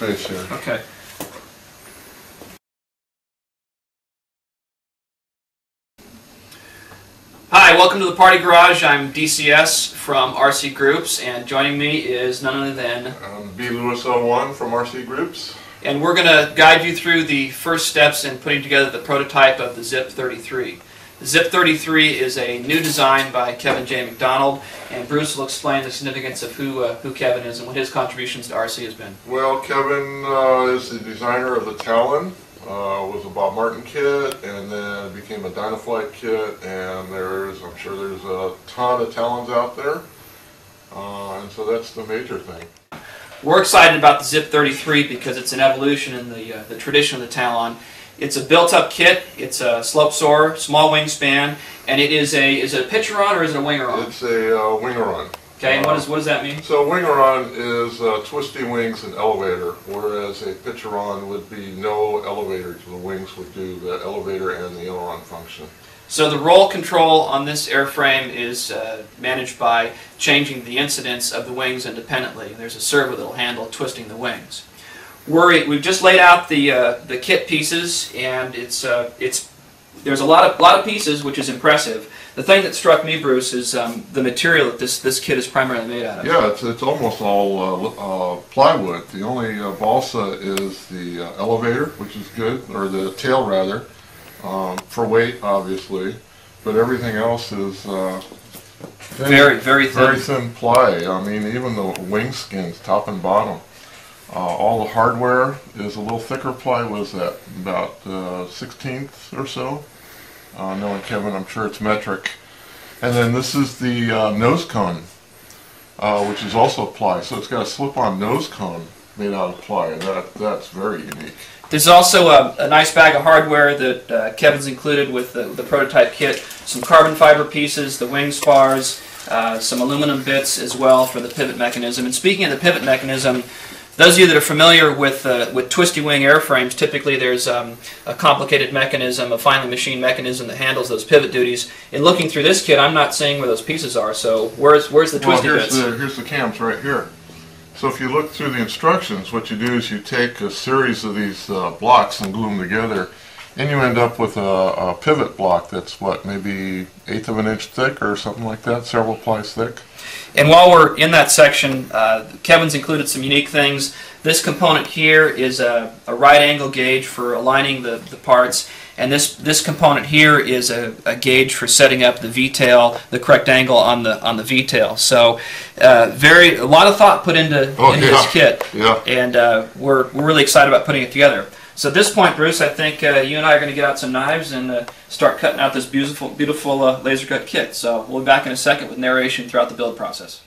space here. Okay. Hi, welcome to the Party Garage. I'm DCS from RC Groups, and joining me is none other than B. Lewis 01 from RC Groups. And we're going to guide you through the first steps in putting together the prototype of the ZIP33. The ZIP33 is a new design by Kevin J. McDonald, and Bruce will explain the significance of who Kevin is and what his contributions to RC has been. Well, Kevin is the designer of the Talon. Was a Bob Martin kit, and then became a Dynaflight kit, and I'm sure there's a ton of Talons out there, and so that's the major thing. We're excited about the ZIP33 because it's an evolution in the tradition of the Talon. It's a built-up kit. It's a slope soarer, small wingspan, and is it a pitcher-on or is it a winger-on? It's a winger-on. Okay, and what does that mean? So winger-on is twisty wings and elevator, whereas a pitcher-on would be no elevator. The wings would do the elevator and the aileron function. So the roll control on this airframe is managed by changing the incidence of the wings independently. There's a servo that will handle twisting the wings. We've just laid out the kit pieces, and there's a lot of pieces, which is impressive. The thing that struck me, Bruce, is the material that this kit is primarily made out of. Yeah, it's almost all plywood. The only balsa is the elevator, which is good, or the tail rather, for weight, obviously. But everything else is thin, very thin. Very thin ply. I mean, even the wing skins, top and bottom. All the hardware is a little thicker ply. Was that about 1/16 or so? Knowing Kevin, I'm sure it's metric. And then this is the nose cone, which is also ply. So it's got a slip-on nose cone made out of ply. That's very unique. There's also a nice bag of hardware that Kevin's included with the prototype kit. Some carbon fiber pieces, the wing spars, some aluminum bits as well for the pivot mechanism. And speaking of the pivot mechanism, those of you that are familiar with twisty wing airframes, typically there's a complicated mechanism, a finely machined mechanism that handles those pivot duties. In looking through this kit, I'm not seeing where those pieces are. So where's the twisty bits? Here's the cams right here. So if you look through the instructions, what you do is you take a series of these blocks and glue them together, and you end up with a pivot block that's what, maybe 1/8 of an inch thick or something like that, several plies thick. And while we're in that section, Kevin's included some unique things. This component here is a right angle gauge for aligning the parts, and this component here is a gauge for setting up the V-tail, the correct angle on the V-tail. So a lot of thought put into this kit, and we're really excited about putting it together. So at this point, Bruce, I think you and I are going to get out some knives and start cutting out this beautiful laser cut kit. So we'll be back in a second with narration throughout the build process.